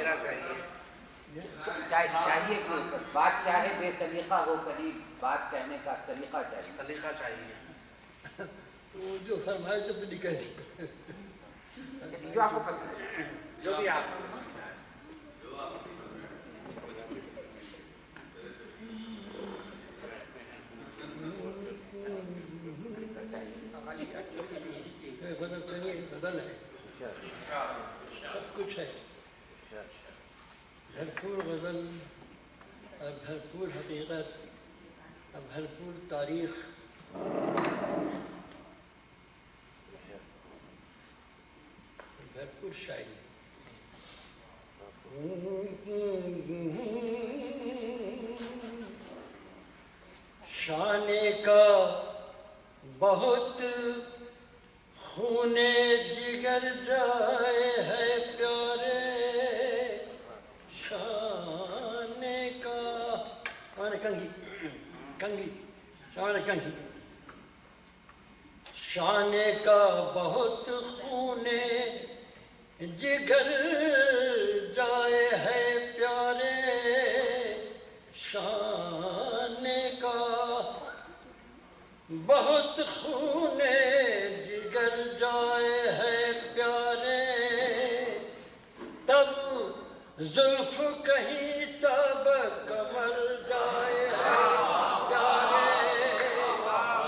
میرا چاہیے. چاہیے کہ بات چاہے بے سلیقہ ہو کبھی بات کہنے کا سلیقہ چاہیے. سلیقہ چاہیے. تو جو فرمائے تو نہیں کہتے. جو آپ کو پسند ہے. جو بھی آپ بدل ہے سب کچھ ہے بھرپور غزل اور بھرپور حقیقت اور بھرپور تاریخ بھرپور شاعری. شان کا بہت خون جگر جائے ہے پیارے شان کا کنگھی کنگھی شان کنگھی. شان کا بہت خون جگر جائے ہے پیارے شان کا بہت خون جگر جائے ہے پیارے تب زلف کہیں تب کمر جائے ہے پیارے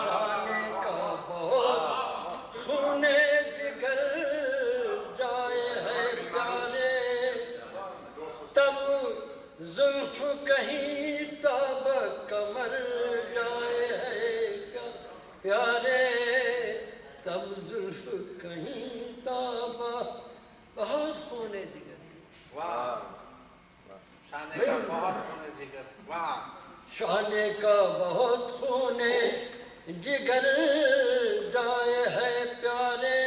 شان کا بہت خون جگر جائے ہے پیارے تب زلف کہیں تب کمر جائے ہے پیارے تب زلف کہیں تب بہت خون جگر. واہ شان کا بہت خون جگر. واہ شان کا بہت خون جگر جائے ہے پیارے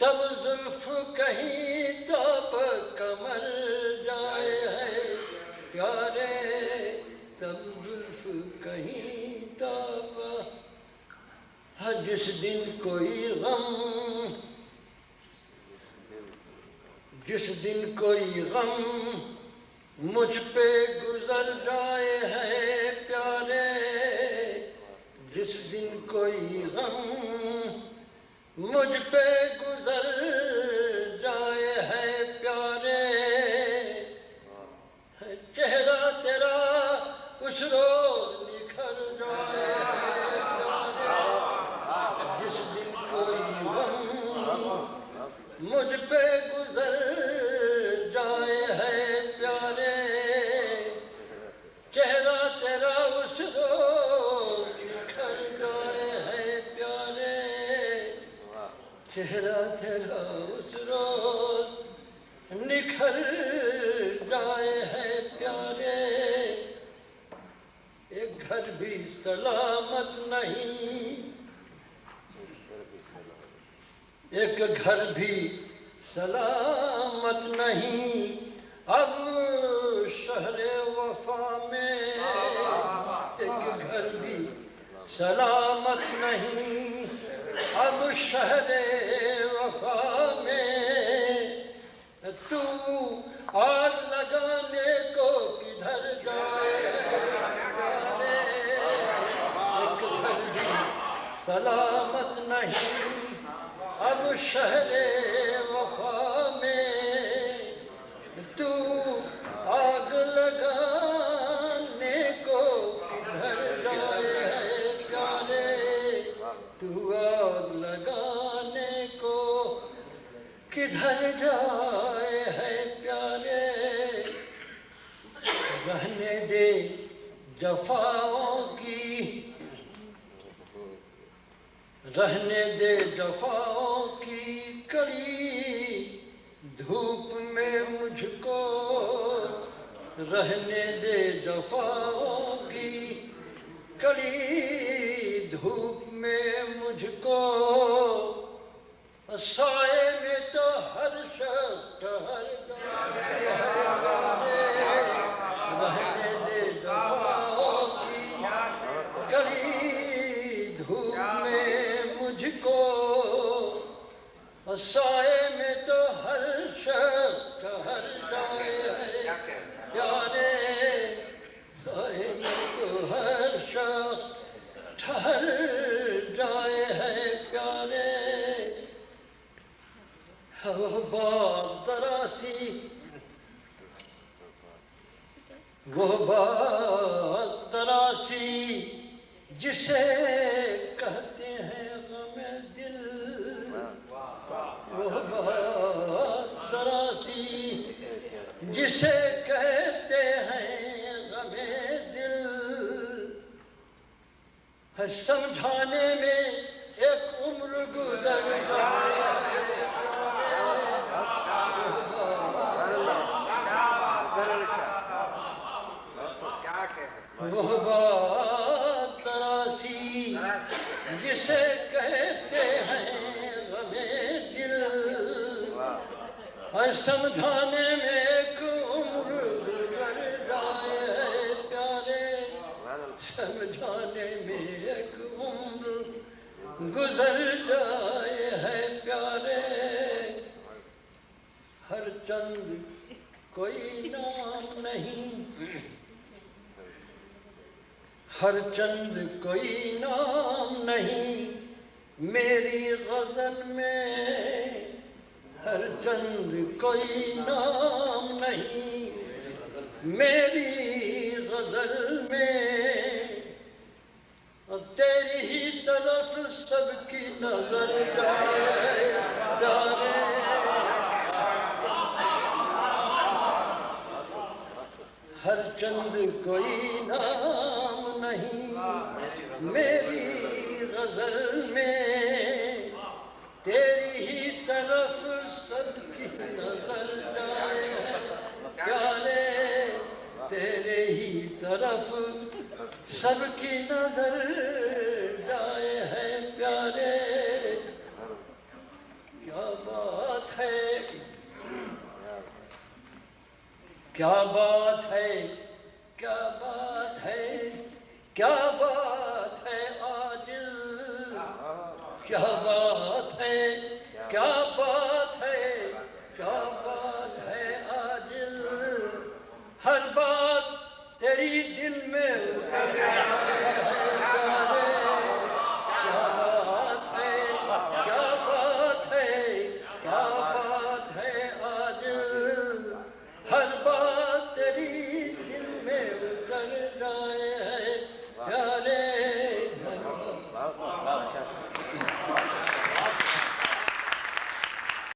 تب زلف کہیں تب کمر جائے ہے پیارے تب زلف کہیں تب. جس دن کوئی غم جس دن کوئی غم مجھ پہ گزر جائے ہے پیارے جس دن کوئی غم مجھ پہ گزر جائے ہے پیارے چہرہ تیرا اس روز نکھر جائے ہے پیارے جس دن کوئی غم مجھ پہ گزر جائے ہے پیارے چہرہ تیرا اس روز نکھر جائے ہے پیارے چہرہ تیرا اس روز نکھر جائے ہے پیارے. ایک گھر بھی سلامت نہیں ایک گھر بھی سلامت نہیں اب شہر وفا میں ایک گھر بھی سلامت نہیں اب شہر وفا میں تو آگ لگانے کو کدھر جائے پیارے ایک گھر بھی سلامت نہیں اب شہر وفا میں تو آگ لگانے کو کدھر جائے ہے پیارے تو آگ لگانے کو کدھر جائے ہے پیارے. رہنے دے جفاؤں کی رہنے دے جفاؤں کی کڑی دھوپ میں مجھ کو رہنے دے جفاؤں کی کڑی دھوپ میں مجھ کو سائے میں تو ہر شخص ٹہر جائے رہنے دے جفاؤں کی کڑی دھوپ میں مجھ کو سائے میں تو ہر شخص ٹہر بات ذرا سی وہ بات ذرا سی جسے کہتے ہیں غم دل وہ بات ذرا سی جسے کہتے ہیں غم دل ہے سمجھانے میں ایک عمر گزر جائے کیا کہتے وہ بات ذرا سی جسے کہتے ہیں غم دل اور سمجھانے میں ایک عمر گزر جائے پیارے سمجھانے میں ایک عمر گزر جائے ہے پیارے ہر چند کوئی نام نہیں ہر چند کوئی نام نہیں میری غزل میں ہر چند کوئی نام نہیں میری غزل میں تیری ہی طرف سب کی نظر جائے جائے ہر چند کوئی نام نہیں میری غزل میں تیری ہی طرف سب کی نظر جائے پیارے تیرے ہی طرف سب کی نظر جائے ہے پیارے کیا بات ہے کیا بات ہے کیا بات ہے کیا